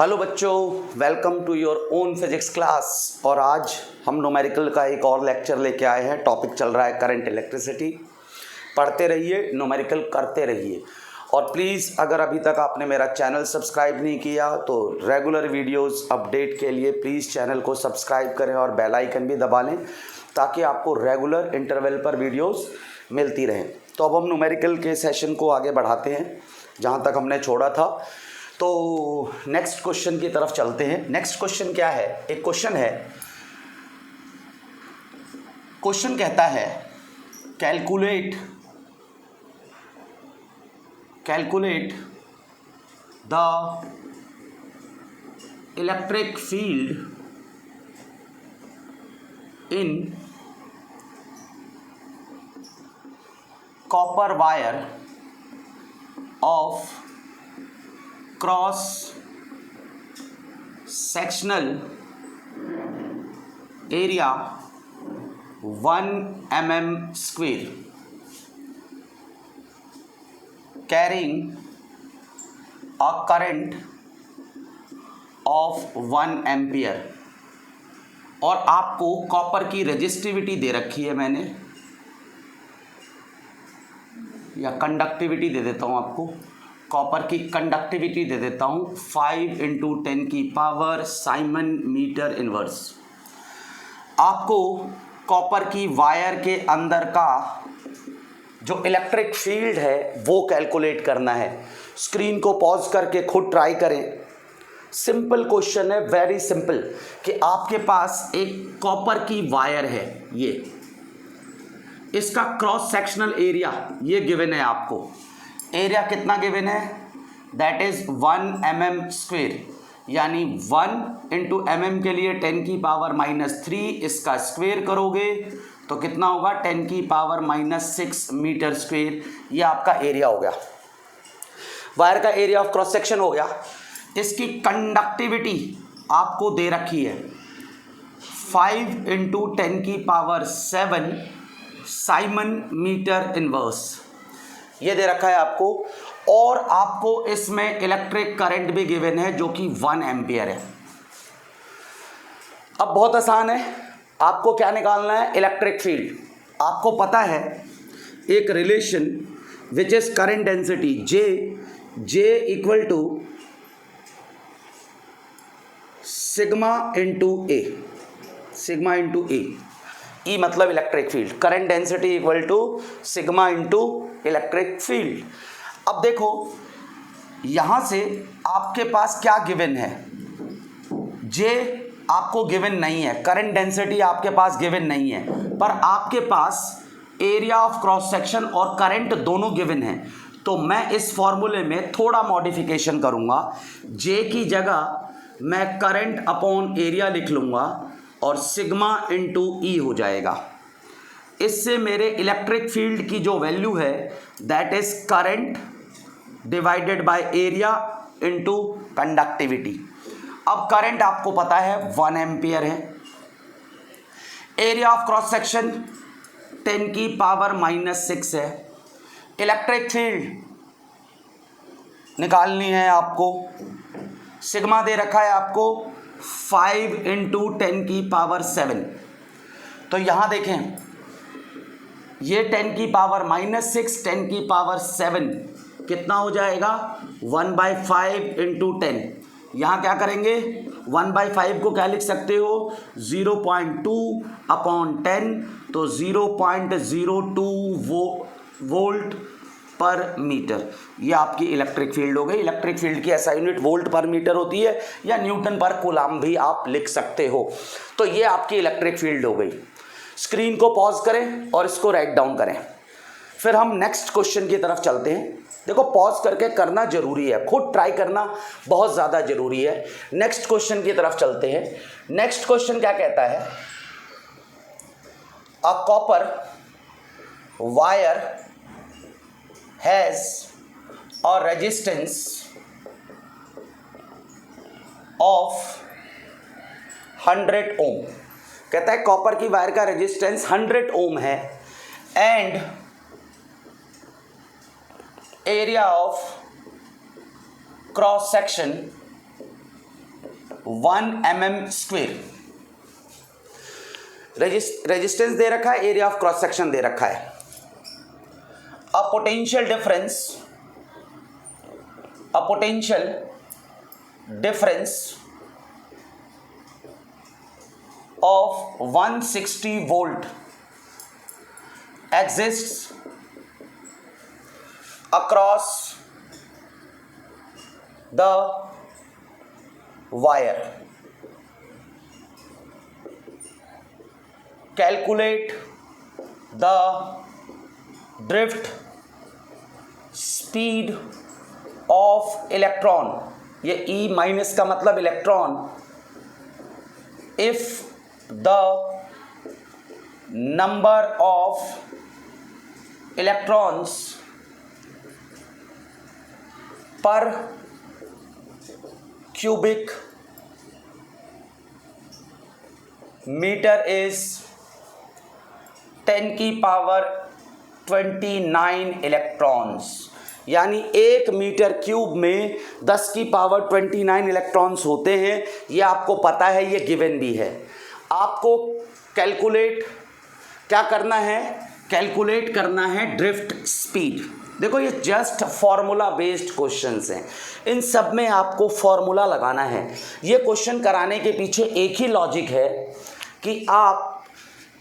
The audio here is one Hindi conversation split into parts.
हेलो बच्चों, welcome to your own physics class. और आज हम न्यूमेरिकल का एक और लेक्चर लेके आए हैं। टॉपिक चल रहा है करंट इलेक्ट्रिसिटी। पढ़ते रहिए, न्यूमेरिकल करते रहिए। और प्लीज़ अगर अभी तक आपने मेरा चैनल सब्सक्राइब नहीं किया तो रेगुलर वीडियोस अपडेट के लिए प्लीज़ चैनल को सब्सक्राइब करें और बेल आइकन भी दबा लें ताकि आपको रेगुलर इंटरवल पर वीडियोस मिलती रहें। तो अब हम न्यूमेरिकल के सेशन को आगे बढ़ाते हैं जहाँ तक हमने छोड़ा था। तो नेक्स्ट क्वेश्चन की तरफ चलते हैं। नेक्स्ट क्वेश्चन क्या है? एक क्वेश्चन है, क्वेश्चन कहता है calculate the electric field in copper wire of cross sectional area 1 mm square carrying a current of 1 ampere। और आपको कॉपर की रेजिस्टिविटी दे रखी है मैंने, या कंडक्टिविटी दे देता हूँ आपको। कॉपर की कंडक्टिविटी दे देता हूँ 5 × 10⁻⁷ साइमन मीटर इनवर्स। आपको कॉपर की वायर के अंदर का जो इलेक्ट्रिक फील्ड है वो कैलकुलेट करना है। स्क्रीन को पॉज करके खुद ट्राई करें। सिंपल क्वेश्चन है, वेरी सिंपल, कि आपके पास एक कॉपर की वायर है, ये इसका क्रॉस सेक्शनल एरिया ये गिवन है आपको। एरिया कितना गिवन है? दैट इज 1 mm², यानी 1 × mm के लिए 10⁻³ इसका स्क्वेयर करोगे तो कितना होगा? 10⁻⁻6 मीटर²। ये आपका एरिया हो गया, वायर का एरिया ऑफ क्रॉस सेक्शन हो गया। इसकी कंडक्टिविटी आपको दे रखी है 5 × 10⁻⁷ साइमन मीटर इनवर्स, ये दे रखा है आपको। और आपको इसमें इलेक्ट्रिक करंट भी गिवन है जो कि 1 एम्पियर है। अब बहुत आसान है, आपको क्या निकालना है? Electric field. आपको पता है एक relation which is current density J = sigma × A। E मतलब electric field, current density = sigma × electric field. अब देखो यहां से आपके पास क्या गिवन है? J आपको गिवन नहीं है, करंट डेंसिटी आपके पास गिवन नहीं है, पर आपके पास एरिया ऑफ क्रॉस सेक्शन और करंट दोनों गिवन है। तो मैं इस फॉर्मूले में थोड़ा मॉडिफिकेशन करूंगा। J की जगह मैं करंट अपॉन एरिया लिख लूंगा और सिग्मा × E हो जाएगा। इससे मेरे इलेक्ट्रिक फील्ड की जो वैल्यू है that is current divided by area into conductivity. अब करंट आपको पता है 1 एम्पियर है, एरिया ऑफ क्रॉस सेक्शन 10⁻⁻6 है, इलेक्ट्रिक फील्ड निकालनी है आपको, सिग्मा दे रखा है आपको 5 × 10⁻⁷। तो यहां देखें ये 10⁻⁻6 10⁻⁷ कितना हो जाएगा? 1/5 × 10। यहाँ क्या करेंगे? 1/5 को क्या लिख सकते हो? 0.2/10, तो 0.02 वोल्ट पर मीटर। ये आपकी इलेक्ट्रिक फील्ड हो गई। इलेक्ट्रिक फील्ड की ऐसा यूनिट वोल्ट पर मीटर होती है, या न्यूटन पर कूलाम भी आप लिख सकते हो। तो ये आपकी इलेक्ट्रिक फील्ड हो गई। स्क्रीन को पॉज करें और इसको राइट डाउन करें। फिर हम नेक्स्ट क्वेश्चन की तरफ चलते हैं। देखो पॉज करके करना जरूरी है, खुद ट्राई करना बहुत ज़्यादा जरूरी है। नेक्स्ट क्वेश्चन की तरफ चलते हैं। नेक्स्ट क्वेश्चन क्या कहता है? A copper wire has a resistance of 100 ओम। कहता है कॉपर की वायर का रेजिस्टेंस 100 ओम है and area of cross section 1 mm square. Resistance दे रखा है, एरिया ऑफ क्रॉस सेक्शन दे रखा है। A potential difference of 160 volt exists across the wire. Calculate the drift speed of electron, ये E माइनस का मतलब electron, if the number of electrons per cubic meter is 10 की पावर 29 इलेक्ट्रॉन्स, यानी 1 मीटर क्यूब में 10 की पावर 29 इलेक्ट्रॉन्स होते हैं। ये आपको पता है, ये गिवन भी है। आपको कैलकुलेट क्या करना है, कैलकुलेट करना है ड्रिफ्ट स्पीड। देखो ये जस्ट फॉर्मूला बेस्ड क्वेश्चंस हैं, इन सब में आपको फॉर्मूला लगाना है। ये क्वेश्चन कराने के पीछे एक ही लॉजिक है कि आप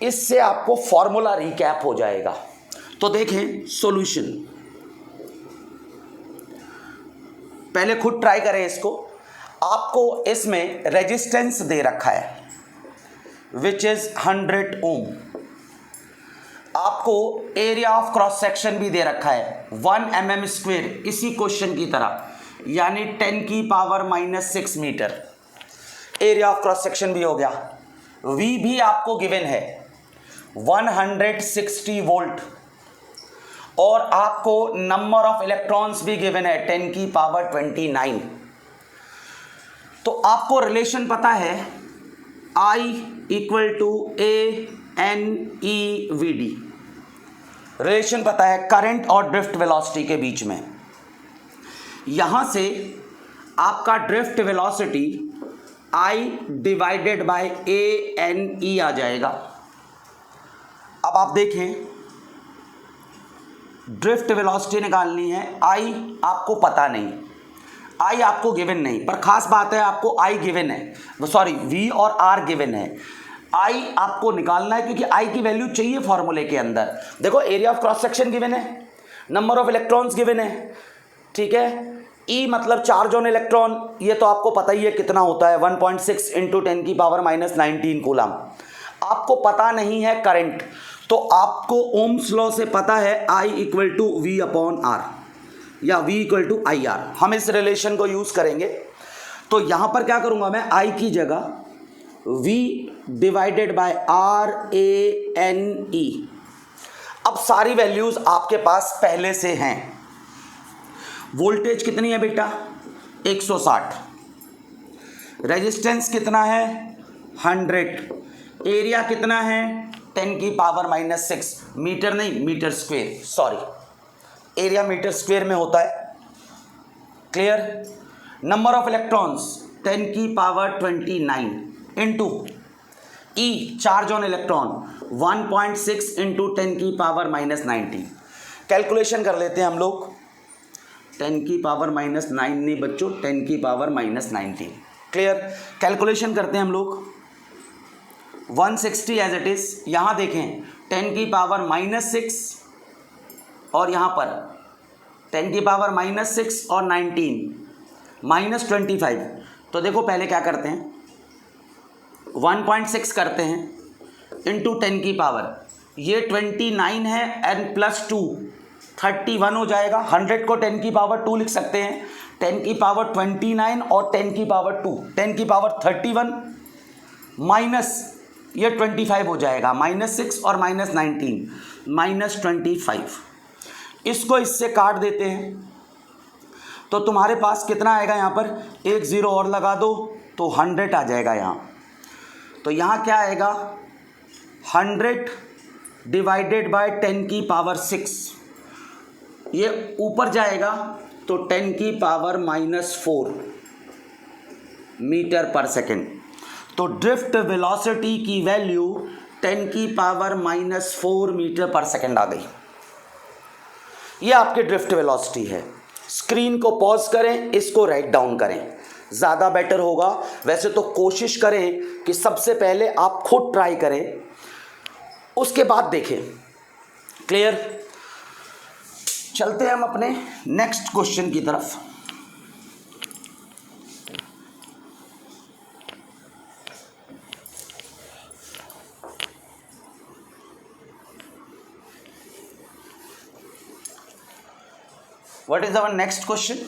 इससे आपको फॉर्मूला रिकैप हो जाएगा। तो देखें सॉल्यूशन, पहले खुद ट्राई करें इसको। आपको इसमें रेजिस्टेंस दे रखा है विच इज 100 ओम। आपको एरिया ऑफ क्रॉस सेक्शन भी दे रखा है 1 mm स्क्वेयर, इसी क्वेश्चन की तरह, यानी 10 की power -6 metre. Area of cross section भी हो गया। V भी आपको गिवन है 160 वोल्ट, और आपको नंबर ऑफ इलेक्ट्रॉन्स भी गिवन है 10 की पावर 29। तो आपको रिलेशन पता है I = ANEVD, रिलेशन पता है करंट और ड्रिफ्ट वेलोसिटी के बीच में। यहां से आपका ड्रिफ्ट वेलोसिटी I / ANE आ जाएगा। अब आप देखें, ड्रिफ्ट वेलोसिटी निकालनी है, I आपको पता नहीं, I आपको गिवन नहीं, पर खास बात है आपको I गिवन है, सॉरी V और R गिवन है। I आपको निकालना है क्योंकि I की वैल्यू चाहिए फॉर्मूले के अंदर। देखो area of cross section given है, नंबर ऑफ इलेक्ट्रॉन्स गिवन है, ठीक है। E मतलब चार्ज ऑन इलेक्ट्रॉन, ये तो आपको पता ही है कितना होता है, 1.6 × 10 की पावर -19 कूलम। आपको पता नहीं है करंट, तो आपको ओम्स लॉ से पता है I = V/R या V = IR। हम इस रिलेशन को यूज करेंगे। तो यहां पर क्या करूंगा मैं, I की जगह V / RANE। अब सारी वैल्यूज आपके पास पहले से हैं। वोल्टेज कितनी है बेटा, 160। रेजिस्टेंस कितना है, 100। एरिया कितना है, 10 की पावर -6 मीटर, नहीं metre square, sorry, area metre square में होता है। क्लियर। नंबर ऑफ इलेक्ट्रॉन्स 10 की power 29 into E charge on electron 1.6 × 10 की पावर -19। कैलकुलेशन कर लेते हैं हम लोग। 10 की पावर -9 नहीं बच्चों, 10 की पावर -19। क्लियर। कैलकुलेशन करते हैं हम लोग। 160 एज इट इज, यहाँ देखें 10 की पावर -6 और यहाँ पर 10 की पावर -6 और 19 -25। तो देखो पहले क्या करते हैं, 1.6 करते हैं इंटू 10 की पावर, ये 29 है एंड +2 31 हो जाएगा। 100 को 10 की पावर 2 लिख सकते हैं, 10 की पावर 29 और 10 की पावर 2, 10 की पावर 31 माइनस ये 25 हो जाएगा, -6 और -19 -25। इसको इससे काट देते हैं तो तुम्हारे पास कितना आएगा, यहाँ पर एक 0 और लगा दो तो 100 आ जाएगा यहाँ। तो यहाँ क्या आएगा, 100 / 10 की पावर 6, ये ऊपर जाएगा तो 10 की पावर -4 मीटर पर सेकेंड। तो ड्रिफ्ट वेलोसिटी की वैल्यू 10⁻⁻⁴ मीटर पर सेकेंड आ गई। ये आपकी ड्रिफ्ट वेलोसिटी है। स्क्रीन को पॉज करें, इसको राइट डाउन करें, ज़्यादा बेटर होगा। वैसे तो कोशिश करें कि सबसे पहले आप खुद ट्राई करें, उसके बाद देखें। क्लियर? चलते हैं हम अपने नेक्स्ट क्वेश्चन की तरफ। What is our next question?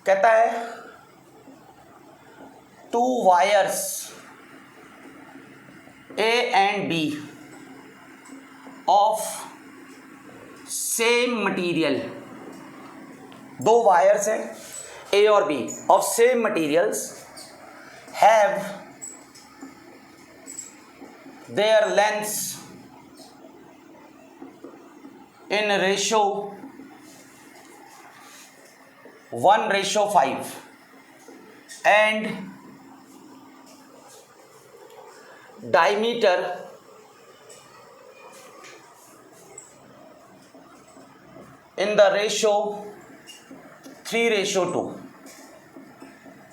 कहता है 2 wires A and B of same material, 2 wires हैं A और B of same materials have their lengths in ratio 1:5 and diameter in the ratio 3:2.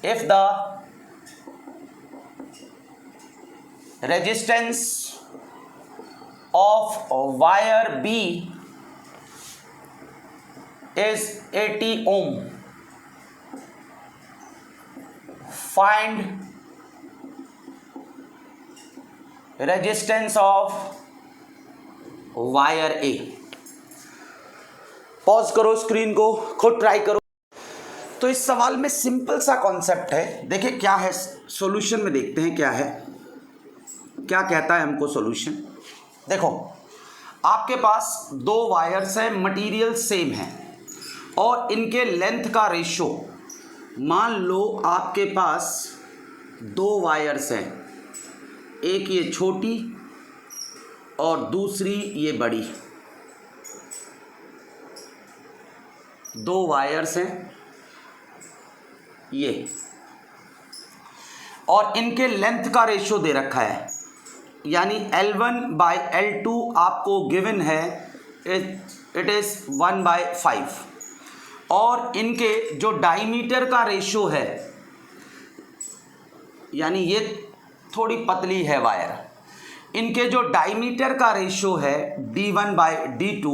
If the resistance of wire B is 80 ohm, find resistance of wire A। Pause करो स्क्रीन को, खुद ट्राई करो। तो इस सवाल में सिंपल सा कॉन्सेप्ट है। देखिए क्या है सॉल्यूशन में, देखते हैं क्या है, क्या कहता है हमको सॉल्यूशन। देखो आपके पास 2 वायर्स हैं, मटेरियल सेम है और इनके लेंथ का रेशो, मान लो आपके पास 2 वायर्स हैं, एक ये छोटी और दूसरी ये बड़ी। 2 वायर्स हैं ये, और इनके लेंथ का रेशो दे रखा है, यानी L1/L2 आपको गिवन है, इट इज़ 1/5। और इनके जो डायमीटर का रेशो है, यानी ये थोड़ी पतली है वायर, इनके जो डायमीटर का रेशो है D1/D2,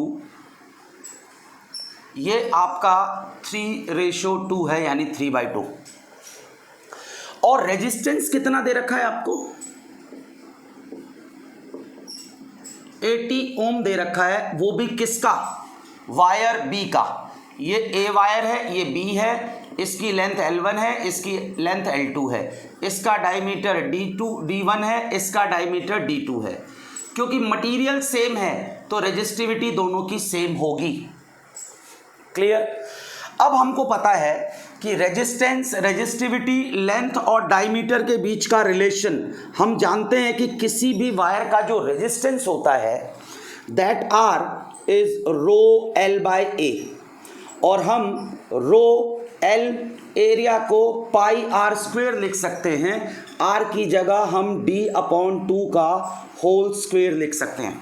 ये आपका 3:2 है, यानी 3/2। और रेजिस्टेंस कितना दे रखा है आपको? 80 ओम दे रखा है, वो भी किसका? वायर बी का। ये ए वायर है, ये बी है, इसकी लेंथ L1 है, इसकी लेंथ L2 है, इसका डायमीटर D1 है, इसका डायमीटर D2 है। क्योंकि मटेरियल सेम है तो रेजिस्टिविटी दोनों की सेम होगी। क्लियर? अब हमको पता है कि रेजिस्टेंस, रेजिस्टिविटी, लेंथ और डायमीटर के बीच का रिलेशन, हम जानते हैं कि किसी भी वायर का जो रेजिस्टेंस होता है दैट R इज ρL/A, और हम ρL एरिया को πr² लिख सकते हैं। R की जगह हम D/2 का होल स्क्वायर लिख सकते हैं।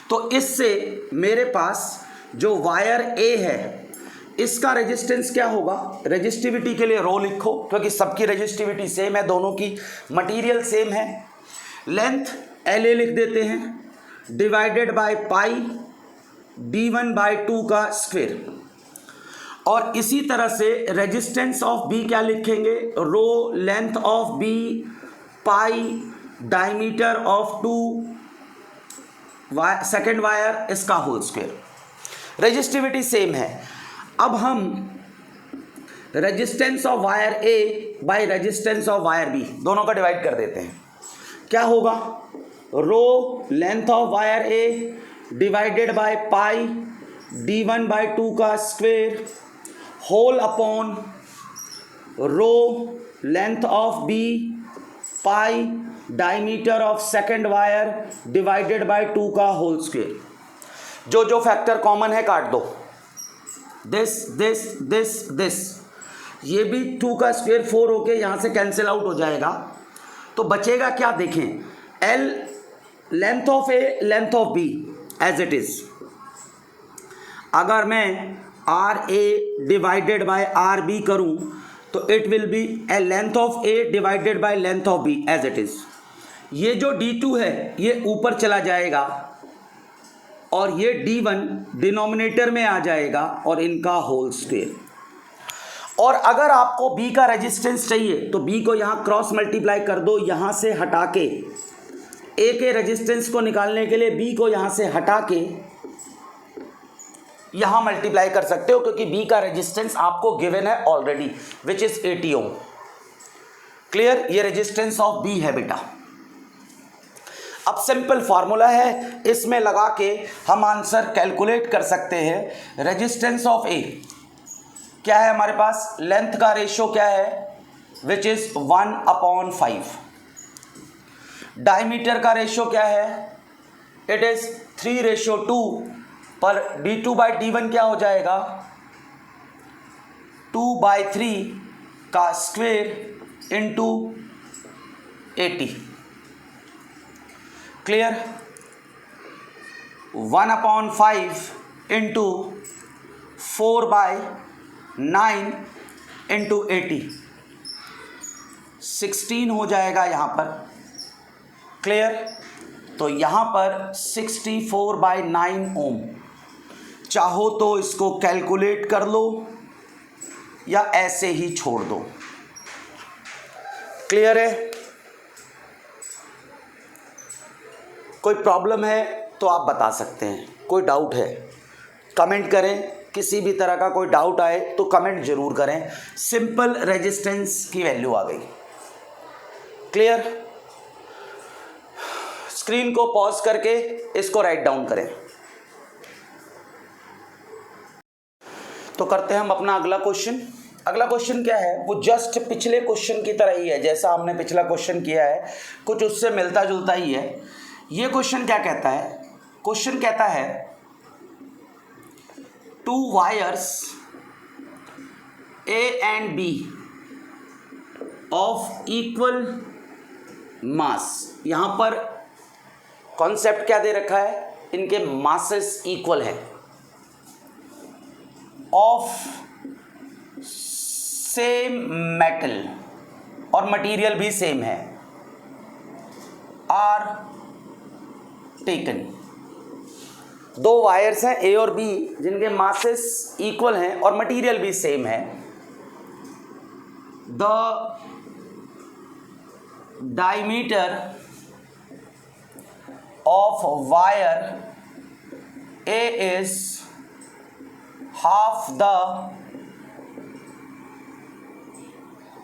तो इससे मेरे पास जो वायर A है इसका रेजिस्टेंस क्या होगा? रेजिस्टिविटी के लिए रो लिखो, क्योंकि सबकी रेजिस्टिविटी सेम है, दोनों की मटेरियल सेम है। लेंथ LA लिख देते हैं, डिवाइडेड बाय पाई D1/2 का स्क्वायर। और इसी तरह से रेजिस्टेंस ऑफ B क्या लिखेंगे? Rho length of B pi diameter of 2 second wire, इसका होल स्क्वायर। रेजिस्टिविटी सेम है। अब हम resistance of wire A by resistance of wire B दोनों का डिवाइड कर देते हैं। क्या होगा? Rho length of wire A divided by pi D1/2 का square whole upon rho length of B pi diameter of second wire divided by 2 का होल स्क्वायर। जो जो फैक्टर कॉमन है काट दो। दिस दिस दिस दिस, ये भी 2 का स्क्वायर 4 होके यहाँ से कैंसिल आउट हो जाएगा। तो बचेगा क्या, देखें, L length of A length of B as it is. अगर मैं R A divided by R B करूँ तो it will be a length of A divided by length of B as it is. ये जो D2 है ये ऊपर चला जाएगा और ये D1 डिनोमिनेटर में आ जाएगा और इनका होल स्क्वायर। और अगर आपको B का रेजिस्टेंस चाहिए तो B को यहाँ क्रॉस मल्टीप्लाई कर दो, यहाँ से हटा के A के रेजिस्टेंस को निकालने के लिए B को यहाँ से हटा के यहाँ मल्टीप्लाई कर सकते हो, क्योंकि B का रेजिस्टेंस आपको गिवन है already which is 80 ohm. Clear, ये रेजिस्टेंस ऑफ B है बेटा। अब सिंपल फार्मूला है, इसमें लगा के हम आंसर कैलकुलेट कर सकते हैं। रेजिस्टेंस ऑफ ए क्या है हमारे पास, लेंथ का रेशियो क्या है, विच इज 1/5। डायमीटर का रेशियो क्या है, इट इज 3:2, पर D2/D1 क्या हो जाएगा, 2/3 का square into 80। Clear, 1/5 into 4/9 into 80, 16 हो जाएगा यहाँ पर। क्लियर, तो यहाँ पर 64/9 ओम। चाहो तो इसको कैलकुलेट कर लो या ऐसे ही छोड़ दो। क्लियर है, कोई प्रॉब्लम है तो आप बता सकते हैं, कोई डाउट है कमेंट करें, किसी भी तरह का कोई डाउट आए तो कमेंट जरूर करें। सिंपल रेजिस्टेंस की वैल्यू आ गई। क्लियर, स्क्रीन को पॉज करके इसको राइट डाउन करें। तो करते हैं हम अपना अगला क्वेश्चन। अगला क्वेश्चन क्या है, वो जस्ट पिछले क्वेश्चन की तरह ही है, जैसा हमने पिछला क्वेश्चन किया है कुछ उससे मिलता जुलता ही है। ये क्वेश्चन क्या कहता है, क्वेश्चन कहता है 2 wires A and B of equal मास। यहां पर कॉन्सेप्ट क्या दे रखा है, इनके मासेस इक्वल है, ऑफ सेम मेटल और मटेरियल भी सेम है, आर टेकन। 2 वायर्स हैं ए और बी जिनके मासेस इक्वल हैं और मटेरियल भी सेम है। The diameter of wire A is half the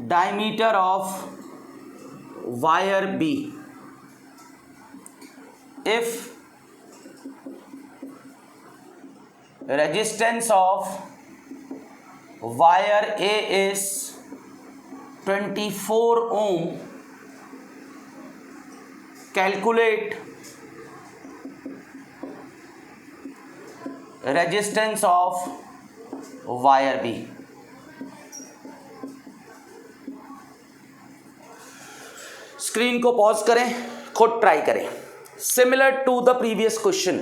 diameter of wire B if resistance of wire A is 24 ohm, calculate resistance of wire B। Screen को पॉज करें, खुद ट्राई करें। Similar to the previous question,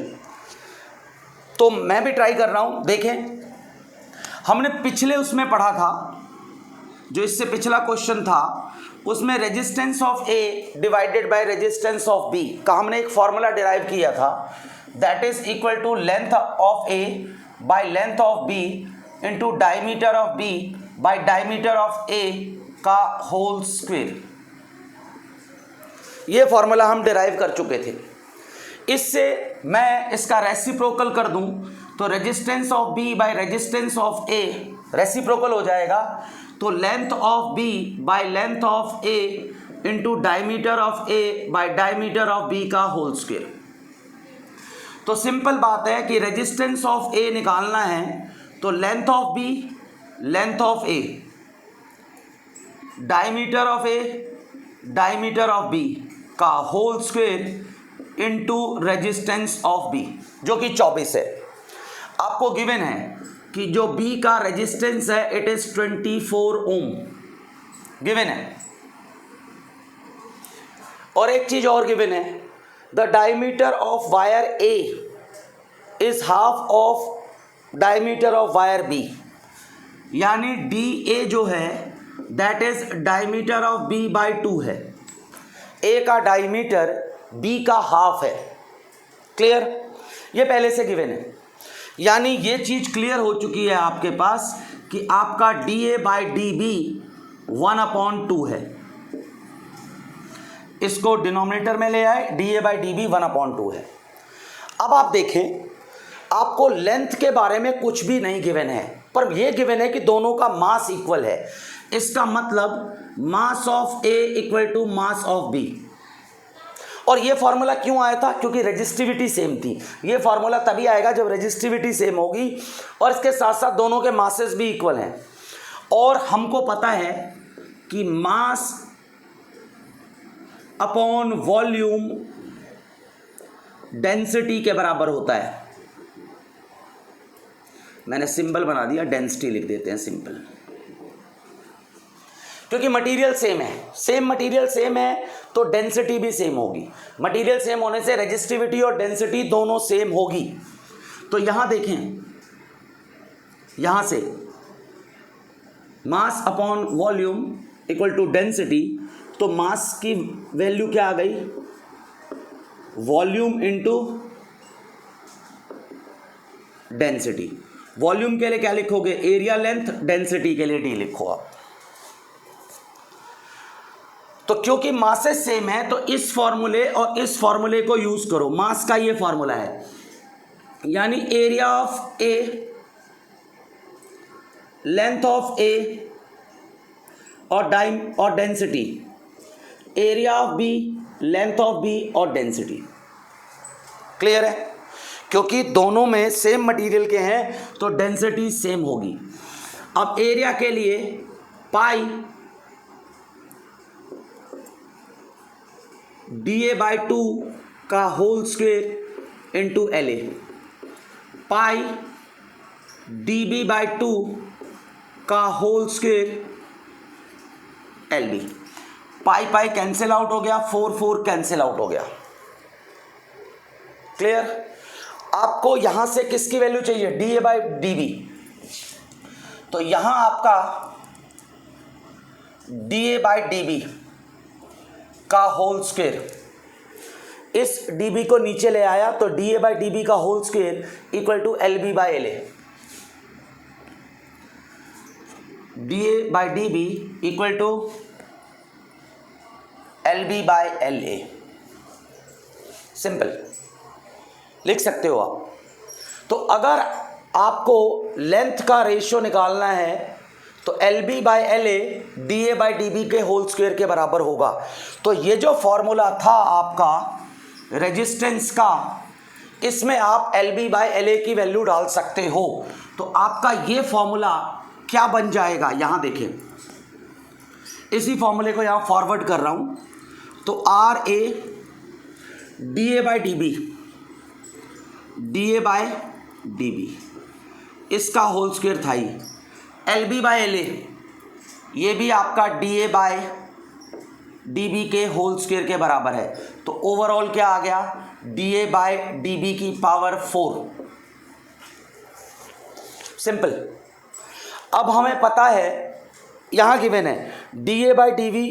तो मैं भी ट्राई कर रहा हूं। देखें, हमने पिछले उसमें पढ़ा था, जो इससे पिछला क्वेश्चन था, उसमें resistance of A divided by resistance of B का हमने एक फॉर्मूला डिराइव किया था, that is equal to length of A by length of B into diameter of B by diameter of A का होल स्क्वायर। ये फॉर्मूला हम डिराइव कर चुके थे। इससे मैं इसका रेसिप्रोकल कर दूं तो resistance of B by resistance of A reciprocal हो जाएगा, तो length of B by length of A into diameter of A by diameter of B का होल स्क्वायर। तो सिंपल बात है कि रेजिस्टेंस ऑफ ए निकालना है, तो length of B length of A diameter of A diameter of B का whole square into resistance of B, जो कि 24 है। आपको गिवन है कि जो B का रेजिस्टेंस है इट इज 24 ओम गिवन है। और एक चीज और गिवन है, the diameter of wire A is half of diameter of wire B, यानी DA जो है that is diameter of B by 2 है। A का डायमीटर B का हाफ है। क्लियर? ये पहले से गिवन है, यानी ये चीज क्लियर हो चुकी है आपके पास कि आपका DA बाई DB 1/2 है। इसको डिनोमिनेटर में ले आए, DA बाई DB 1/2 है। अब आप देखें, आपको लेंथ के बारे में कुछ भी नहीं गिवन है, पर यह गिवन है कि दोनों का मास इक्वल है। इसका मतलब mass of A equal to mass of B। और ये फॉर्मूला क्यों आया था? क्योंकि रेजिस्टिविटी सेम थी। ये फॉर्मूला तभी आएगा जब रेजिस्टिविटी सेम होगी और इसके साथ साथ दोनों के मासेस भी इक्वल हैं। और हमको पता है कि मास अपॉन वॉल्यूम डेंसिटी के बराबर होता है। मैंने सिंबल बना दिया, डेंसिटी लिख देते हैं सिंपल, क्योंकि मटेरियल सेम है। सेम मटेरियल सेम है तो डेंसिटी भी सेम होगी। मटेरियल सेम होने से रेजिस्टिविटी और डेंसिटी दोनों सेम होगी। तो यहां देखें, यहां से mass upon volume equal to density, तो मास की वैल्यू क्या आ गई? Volume into density. वॉल्यूम के लिए क्या लिखोगे? Area length. डेंसिटी के लिए डी लिखो आप। तो क्योंकि मासेस सेम है तो इस फॉर्मूले और इस फॉर्मूले को यूज करो। मास का ये फॉर्मूला है, यानी area of A, length of A और density, area of B, length of B और डेंसिटी। क्लियर है? क्योंकि दोनों में सेम मटेरियल के हैं तो डेंसिटी सेम होगी। अब एरिया के लिए पाई DA बाई 2 का whole square into LA, pi DB by 2 का whole square LB। Pi pi cancel out हो गया, 4 कैंसिल आउट हो गया। क्लियर? आपको यहां से किसकी वैल्यू चाहिए? DA by DB। तो यहां आपका DA बाई DB का होल स्क्वेयर, इस DB को नीचे ले आया तो DA बाई DB का whole square equal to LB by LA। DA by DB equal to LB by LA। Simple लिख सकते हो आप। तो अगर आपको लेंथ का रेशियो निकालना है तो LB by LA DA by DB के होल स्क्वायर के बराबर होगा। तो ये जो फॉर्मूला था आपका रेजिस्टेंस का, इसमें आप LB बाई LA की वैल्यू डाल सकते हो। तो आपका ये फॉर्मूला क्या बन जाएगा? यहां देखें, इसी फॉर्मूले को यहां फॉरवर्ड कर रहा हूं। तो RA DA by DB, DA by DB, इसका होल स्क्वायर था ही। LB बाई LA ये भी आपका DA बाई DB के होल स्क्वायर के बराबर है। तो ओवरऑल क्या आ गया? DA बाई DB की पावर 4। सिंपल। अब हमें पता है, यहां गिवन है DA बाई DB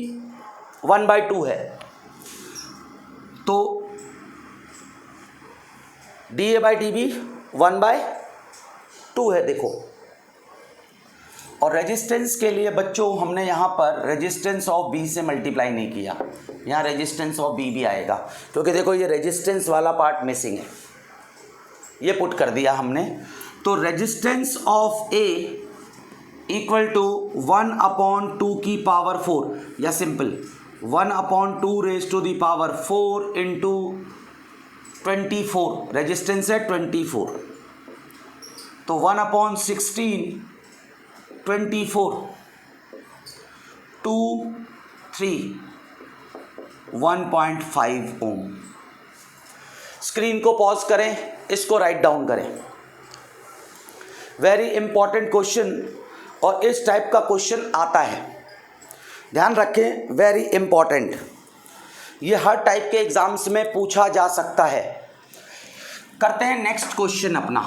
1/2 है, तो DA बाई DB 1/2 है। देखो, और रेजिस्टेंस के लिए बच्चों हमने यहाँ पर रेजिस्टेंस ऑफ B से मल्टीप्लाई नहीं किया, यहाँ रेजिस्टेंस ऑफ B भी आएगा, क्योंकि देखो ये रेजिस्टेंस वाला पार्ट मिसिंग है, ये पुट कर दिया हमने। तो resistance of A equal to 1/2 की पावर 4, या simple 1/2 raise to the power 4 into 24। Resistance है 24, तो 1/16 24 2 3 1.5 ओम। स्क्रीन को पॉज करें, इसको राइट डाउन करें। वेरी इंपॉर्टेंट क्वेश्चन, और इस टाइप का क्वेश्चन आता है, ध्यान रखें, वेरी इंपॉर्टेंट। ये हर टाइप के एग्जाम्स में पूछा जा सकता है। करते हैं नेक्स्ट क्वेश्चन अपना,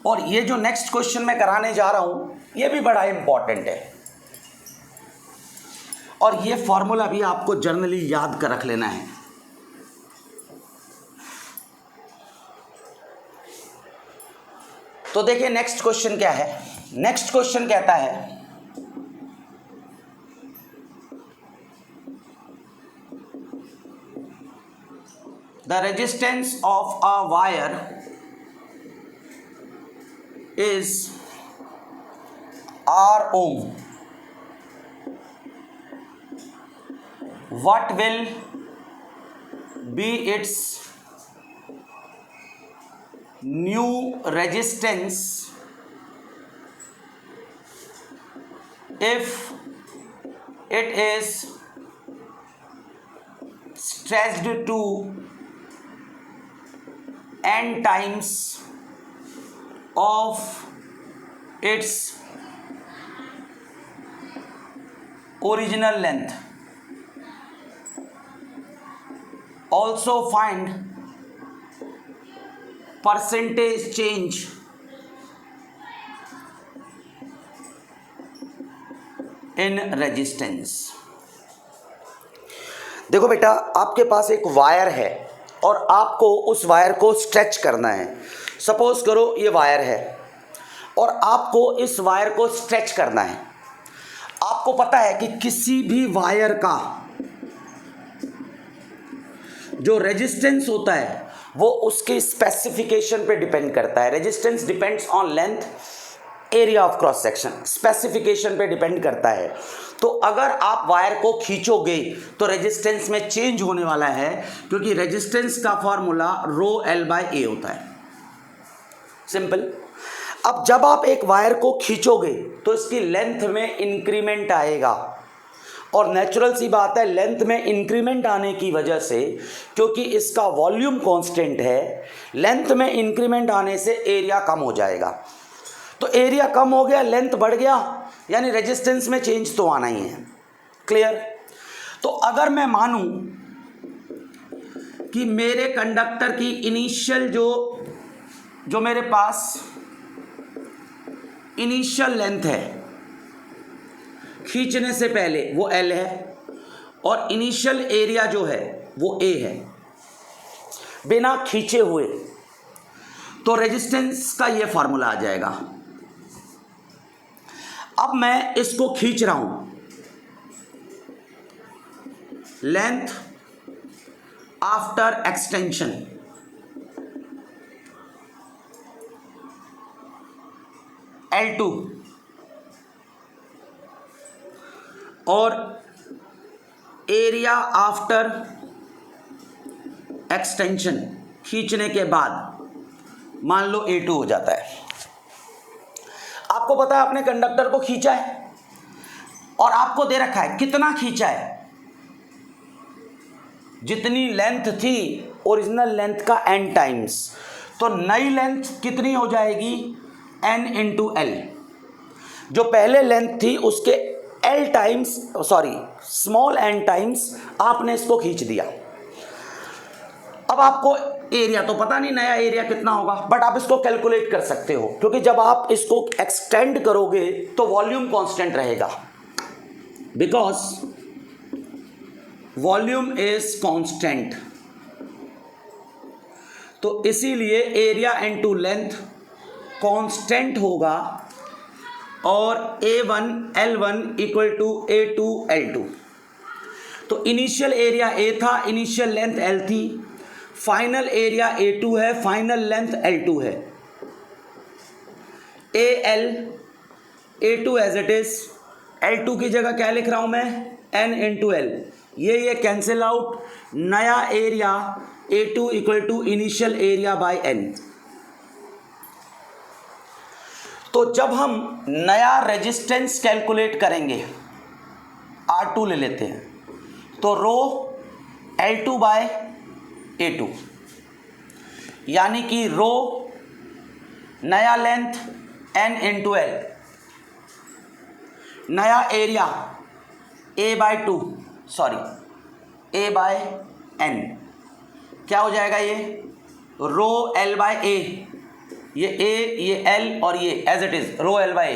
और ये जो नेक्स्ट क्वेश्चन मैं कराने जा रहा हूं ये भी बड़ा इंपॉर्टेंट है, और ये फॉर्मूला भी आपको जर्नली याद कर रख लेना है। तो देखिए नेक्स्ट क्वेश्चन क्या है। नेक्स्ट क्वेश्चन कहता है the resistance of a wire is R ohm. What will be its new resistance if it is stretched to n times of its original length? Also find percentage change in resistance। देखो बेटा, आपके पास एक वायर है और आपको उस वायर को स्ट्रेच करना है। सपोज करो ये वायर है और आपको इस वायर को स्ट्रेच करना है। आपको पता है कि किसी भी वायर का जो रेजिस्टेंस होता है वो उसके स्पेसिफिकेशन पे डिपेंड करता है। Resistance depends on length, area of cross section, specification पे डिपेंड करता है। तो अगर आप वायर को खींचोगे तो रेजिस्टेंस में चेंज होने वाला है, क्योंकि रेजिस्टेंस का फॉर्मूला ρl/a होता है। सिंपल। अब जब आप एक वायर को खींचोगे तो इसकी लेंथ में इंक्रीमेंट आएगा, और नेचुरल सी बात है, लेंथ में इंक्रीमेंट आने की वजह से, क्योंकि इसका वॉल्यूम कांस्टेंट है, लेंथ में इंक्रीमेंट आने से एरिया कम हो जाएगा। तो एरिया कम हो गया, लेंथ बढ़ गया, यानी रेजिस्टेंस में चेंज तो आना ही है। क्लियर? तो अगर मैं मानूं कि मेरे कंडक्टर की इनिशियल जो मेरे पास इनिशियल लेंथ है खींचने से पहले वो L है, और इनिशियल एरिया जो है वो A है बिना खींचे हुए, तो रेजिस्टेंस का ये फार्मूला आ जाएगा। अब मैं इसको खींच रहा हूं, लेंथ आफ्टर एक्सटेंशन L2, और एरिया आफ्टर एक्सटेंशन खींचने के बाद मान लो A2 हो जाता है। आपको पता है आपने कंडक्टर को खींचा है और आपको दे रखा है कितना खींचा है, जितनी लेंथ थी ओरिजिनल लेंथ का n टाइम्स, तो नई लेंथ कितनी हो जाएगी n इंटू एल। जो पहले लेंथ थी उसके l times, sorry small n times आपने इसको खींच दिया। अब आपको एरिया तो पता नहीं नया एरिया कितना होगा, बट आप इसको कैलकुलेट कर सकते हो, क्योंकि जब आप इसको एक्सटेंड करोगे तो वॉल्यूम कांस्टेंट रहेगा, बिकॉज वॉल्यूम इज कांस्टेंट। तो इसीलिए एरिया इनटू लेंथ कांस्टेंट होगा, और A1 L1 equal to A2 L2। तो इनिशियल एरिया A था, इनिशियल लेंथ L थी, फाइनल एरिया A2 है, फाइनल लेंथ L2 है। AL A2 as it is, L2 की जगह क्या लिख रहा हूं मैं, N इंटू L। ये कैंसिल आउट, नया area A2 equal to initial area by N। तो जब हम नया रेजिस्टेंस कैलकुलेट करेंगे, R2 ले लेते हैं, तो रो L2 बाय A2, यानी कि रो नया लेंथ n इंटू एल, नया एरिया a/2 सॉरी a/n, क्या हो जाएगा ये रो l/a, ये a ये l और ये as it is row l/a,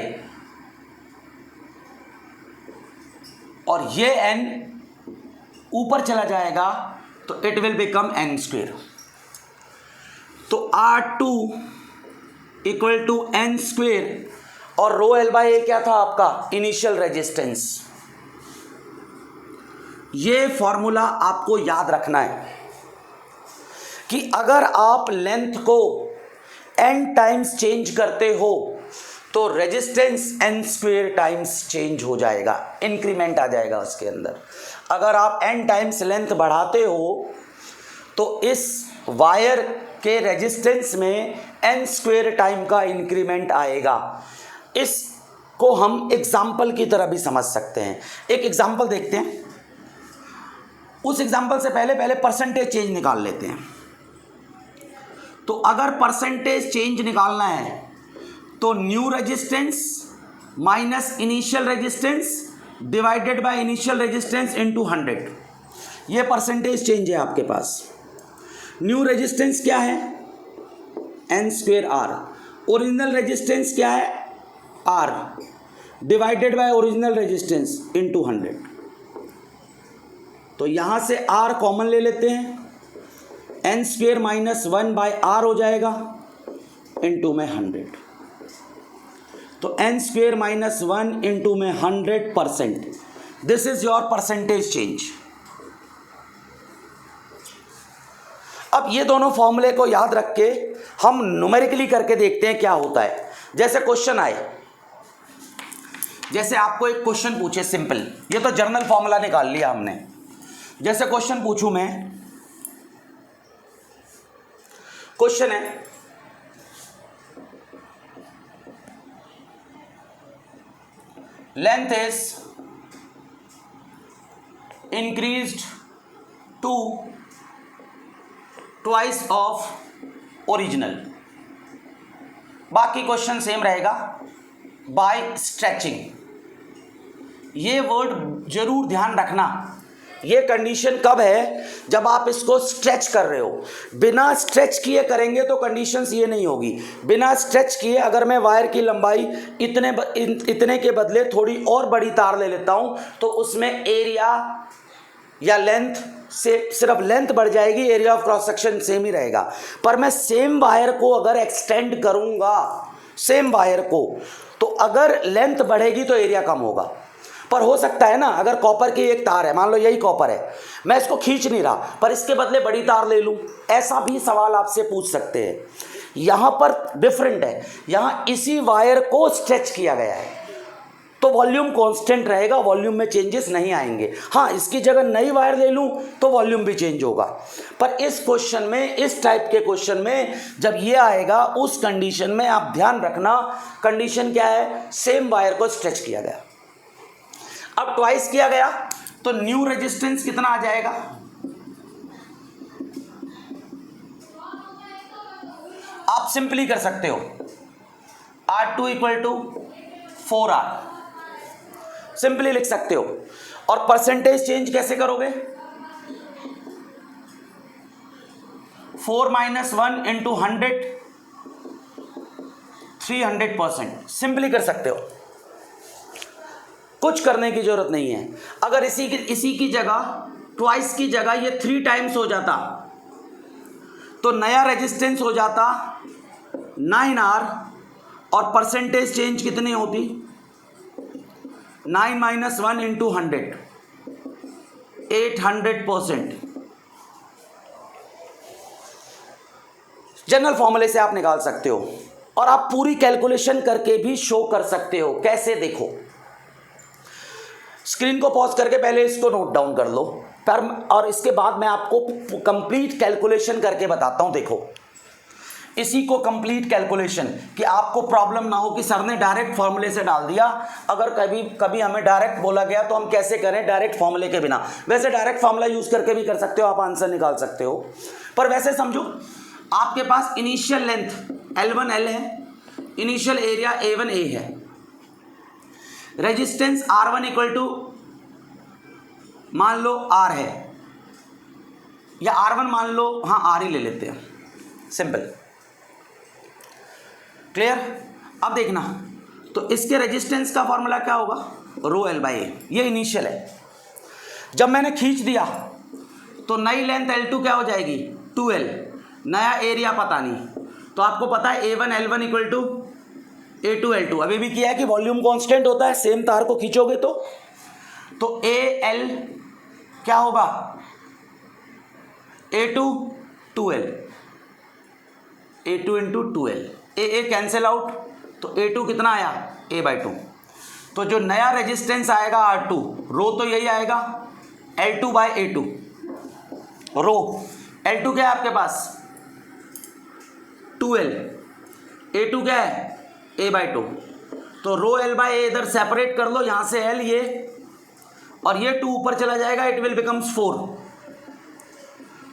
और ये n ऊपर चला जाएगा तो it will become n square. तो R2 equal to n square, और रो l/a क्या था आपका इनिशियल रेजिस्टेंस। ये फॉर्मूला आपको याद रखना है कि अगर आप लेंथ को n टाइम्स चेंज करते हो तो resistance n square times change हो जाएगा, इंक्रीमेंट आ जाएगा उसके अंदर। अगर आप n टाइम्स लेंथ बढ़ाते हो तो इस वायर के रेजिस्टेंस में n स्क्वेयर टाइम का इंक्रीमेंट आएगा। इसको हम एग्जाम्पल की तरह भी समझ सकते हैं। एक एग्जाम्पल देखते हैं, उस एग्जाम्पल से पहले परसेंटेज चेंज निकाल लेते हैं। तो अगर परसेंटेज चेंज निकालना है तो new resistance minus initial resistance divided by initial resistance into 100, ये परसेंटेज चेंज है आपके पास। न्यू रेजिस्टेंस क्या है n square r, original resistance क्या है r divided by original resistance into 100। तो यहां से r कॉमन ले लेते हैं, n स्क्वेयर माइनस 1/r हो जाएगा इनटू में 100। तो n स्क्वेयर माइनस 1 इंटू में 100%, this is your percentage change. अब ये दोनों फॉर्मूले को याद रख के हम न्यूमेरिकली करके देखते हैं क्या होता है। जैसे क्वेश्चन आए, जैसे आपको एक क्वेश्चन पूछे सिंपल, ये तो जर्नल फॉर्मूला निकाल लिया हमने। जैसे क्वेश्चन पूछूं मैं, क्वेश्चन है length is increased to twice of original, बाकी क्वेश्चन सेम रहेगा, बाय स्ट्रेचिंग। ये वर्ड जरूर ध्यान रखना, ये कंडीशन कब है जब आप इसको स्ट्रेच कर रहे हो। बिना स्ट्रेच किए करेंगे तो कंडीशंस ये नहीं होगी। बिना स्ट्रेच किए अगर मैं वायर की लंबाई इतने के बदले थोड़ी और बड़ी तार ले लेता हूं तो उसमें एरिया या लेंथ से सिर्फ लेंथ बढ़ जाएगी, area of cross section same ही रहेगा। पर मैं सेम वायर को अगर एक्सटेंड करूंगा, सेम वायर को, तो अगर लेंथ बढ़ेगी तो एरिया कम होगा। पर हो सकता है ना, अगर कॉपर की एक तार है, मान लो यही कॉपर है, मैं इसको खींच नहीं रहा पर इसके बदले बड़ी तार ले लूं, ऐसा भी सवाल आपसे पूछ सकते हैं। यहां पर डिफरेंट है, यहां इसी वायर को स्ट्रेच किया गया है तो वॉल्यूम कांस्टेंट रहेगा, वॉल्यूम में चेंजेस नहीं आएंगे। हाँ, इसकी जगह नई वायर ले लूं तो वॉल्यूम भी चेंज होगा। पर इस क्वेश्चन में, इस टाइप के क्वेश्चन में जब ये आएगा उस कंडीशन में आप ध्यान रखना, कंडीशन क्या है, सेम वायर को स्ट्रेच किया गया। अब ट्वाइस किया गया तो न्यू रेजिस्टेंस कितना आ जाएगा, आप सिंपली कर सकते हो R2 equal to 4R, simply लिख सकते हो। और परसेंटेज चेंज कैसे करोगे, 4 माइनस 1 इंटू 100, 300%, सिंपली कर सकते हो, कुछ करने की जरूरत नहीं है। अगर इसी की जगह, ट्वाइस की जगह ये 3 टाइम्स हो जाता तो नया रेजिस्टेंस हो जाता 9R, और परसेंटेज चेंज कितनी होती, 9 माइनस 1 इंटू 100, 800%। जनरल फॉर्मूले से आप निकाल सकते हो और आप पूरी कैलकुलेशन करके भी शो कर सकते हो। कैसे, देखो, स्क्रीन को पॉज करके पहले इसको नोट डाउन कर लो, और इसके बाद मैं आपको कंप्लीट कैलकुलेशन करके बताता हूं। देखो, इसी को कंप्लीट कैलकुलेशन, कि आपको प्रॉब्लम ना हो कि सर ने डायरेक्ट फॉर्मूले से डाल दिया। अगर कभी हमें डायरेक्ट बोला गया तो हम कैसे करें, डायरेक्ट फॉर्मूले के बिना। वैसे डायरेक्ट फॉर्मूला यूज करके भी कर सकते हो, आप आंसर निकाल सकते हो। पर वैसे समझो, आपके पास इनिशियल लेंथ L1 L है, इनिशियल एरिया A1A है, रेजिस्टेंस R1 इक्वल टू मान लो R है, या R1 मान लो, हाँ R ही ले लेते हैं, सिंपल, क्लियर। अब देखना, तो इसके रेजिस्टेंस का फॉर्मूला क्या होगा, रो L बाई ए, ये इनिशियल है। जब मैंने खींच दिया तो नई लेंथ L2 क्या हो जाएगी 2L, नया एरिया पता नहीं, तो आपको पता है A1 L1 equal to A2 L2, अभी भी किया है कि वॉल्यूम कांस्टेंट होता है, सेम तार को खींचोगे तो AL क्या होगा A2 2L, A2 into 2L, A cancel out, तो A2 कितना आया A/2, तो जो नया रेजिस्टेंस आएगा R2, रो तो यही आएगा L2 by A2, row L2 क्या है आपके पास 2L, A2 क्या है A/2, तो रो L बाई ए इधर सेपरेट कर लो, यहाँ से L ये, और ये 2 ऊपर चला जाएगा, इट विल बिकम्स 4,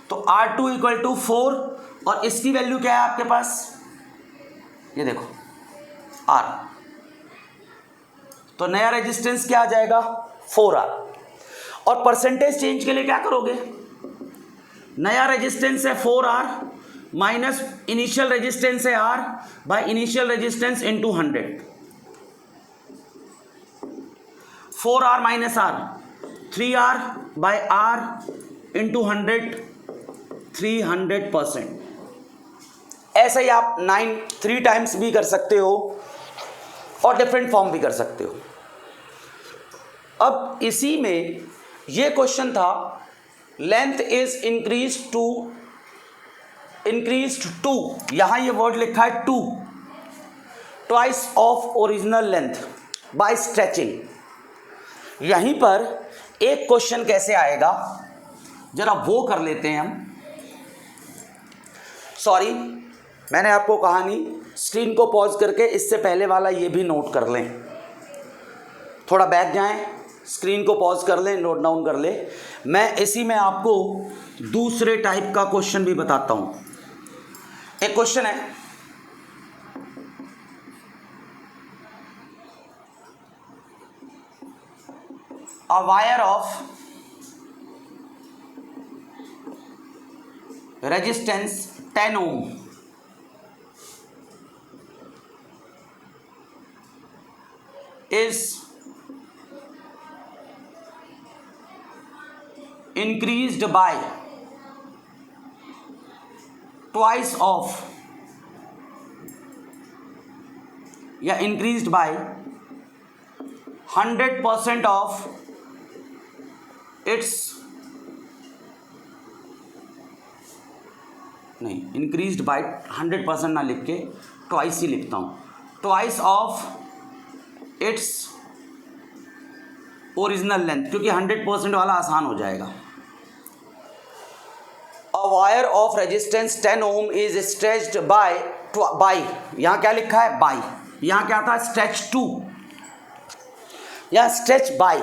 तो R2 इक्वल टू 4, और इसकी वैल्यू क्या है आपके पास, ये देखो R, तो नया रेजिस्टेंस क्या आ जाएगा 4R, और परसेंटेज चेंज के लिए क्या करोगे, नया रेजिस्टेंस है 4R माइनस इनिशियल रेजिस्टेंस है R by initial resistance into 100, 4R minus R 3R by R into 100, 300%। ऐसे ही आप 3 टाइम्स भी कर सकते हो और डिफरेंट फॉर्म भी कर सकते हो। अब इसी में ये क्वेश्चन था, लेंथ इज इंक्रीज टू, यहां ये वर्ड लिखा है 2, twice of original length bye stretching. यहीं पर एक क्वेश्चन कैसे आएगा जरा वो कर लेते हैं हम। सॉरी, मैंने आपको कहा नहीं, स्क्रीन को पॉज करके इससे पहले वाला ये भी नोट कर लें, थोड़ा बैक जाएं, स्क्रीन को पॉज कर लें, नोट डाउन कर लें। मैं इसी में आपको दूसरे टाइप का क्वेश्चन भी बताता हूं। एक क्वेश्चन है, अ wire of resistance 10 ohm is increased by twice of, या increased by 100% of its, नहीं, इंक्रीज्ड बाय 100% ना लिख के ट्वाइस ही लिखता हूँ, twice of its original length, क्योंकि 100% वाला आसान हो जाएगा। A wire of resistance 10 ohm is stretched by, यहाँ क्या लिखा है बाय, यहाँ क्या था स्ट्रेच टू, यहाँ stretch by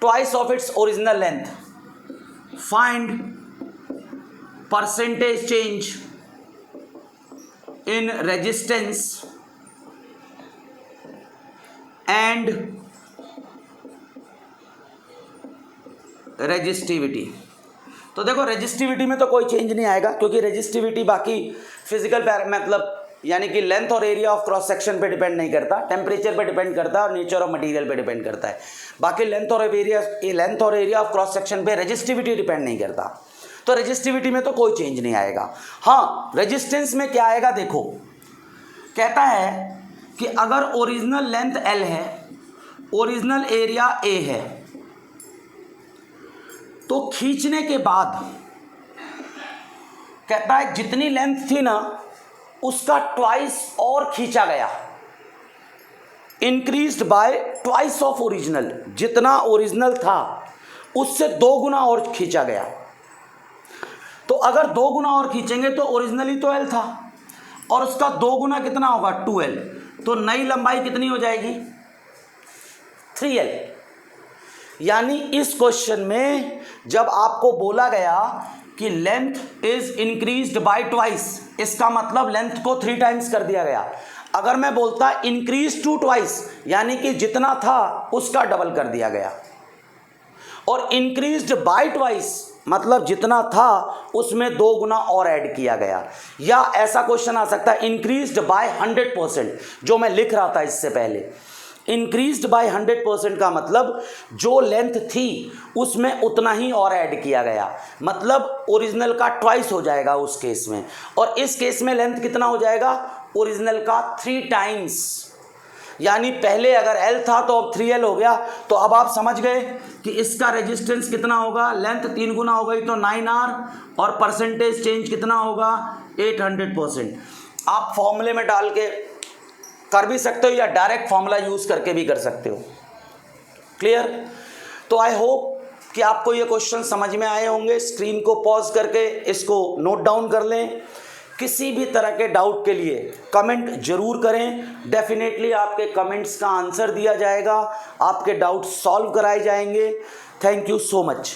twice of its original length, find percentage change in resistance and resistivity। तो देखो रेजिस्टिविटी में तो कोई चेंज नहीं आएगा, क्योंकि रेजिस्टिविटी बाकी फिजिकल मतलब यानी कि लेंथ और एरिया ऑफ क्रॉस सेक्शन पे डिपेंड नहीं करता, टेम्परेचर पे डिपेंड करता है और नेचर ऑफ मटेरियल पे डिपेंड करता है। बाकी लेंथ और एरिया ऑफ क्रॉस सेक्शन पे रेजिस्टिविटी डिपेंड नहीं करता, तो रेजिस्टिविटी में तो कोई चेंज नहीं आएगा। हाँ, रेजिस्टेंस में क्या आएगा देखो, कहता है कि अगर ओरिजिनल लेंथ L है, ओरिजिनल एरिया A है, तो खींचने के बाद कहता है जितनी लेंथ थी ना उसका ट्वाइस और खींचा गया, increased by twice of original, जितना ओरिजिनल था उससे 2 गुना और खींचा गया। तो अगर 2 गुना और खींचेंगे तो ओरिजिनली तो L था और उसका 2 गुना कितना होगा 2L, तो नई लंबाई कितनी हो जाएगी 3L। यानी इस क्वेश्चन में जब आपको बोला गया कि length is increased by twice, इसका मतलब लेंथ को 3 टाइम्स कर दिया गया। अगर मैं बोलता इंक्रीज टू ट्वाइस, यानी कि जितना था उसका डबल कर दिया गया, और इंक्रीज्ड बाय ट्वाइस मतलब जितना था उसमें 2 गुना और ऐड किया गया। या ऐसा क्वेश्चन आ सकता है इंक्रीज्ड बाय 100%, जो मैं लिख रहा था इससे पहले। इंक्रीज्ड बाय 100% का मतलब जो लेंथ थी उसमें उतना ही और ऐड किया गया, मतलब ओरिजिनल का ट्वाइस हो जाएगा उस केस में। और इस केस में लेंथ कितना हो जाएगा, ओरिजिनल का 3 टाइम्स, यानी पहले अगर L था तो अब 3L हो गया। तो अब आप समझ गए कि इसका रेजिस्टेंस कितना होगा, लेंथ 3 गुना हो गई तो 9R, और परसेंटेज चेंज कितना होगा 800%। आप फॉर्मूले में डाल के कर भी सकते हो या डायरेक्ट फॉर्मूला यूज़ करके भी कर सकते हो। क्लियर? तो आई होप कि आपको ये क्वेश्चन समझ में आए होंगे। स्क्रीन को पॉज करके इसको नोट डाउन कर लें। किसी भी तरह के डाउट के लिए कमेंट जरूर करें, डेफिनेटली आपके कमेंट्स का आंसर दिया जाएगा, आपके डाउट सॉल्व कराए जाएंगे। Thank you so much.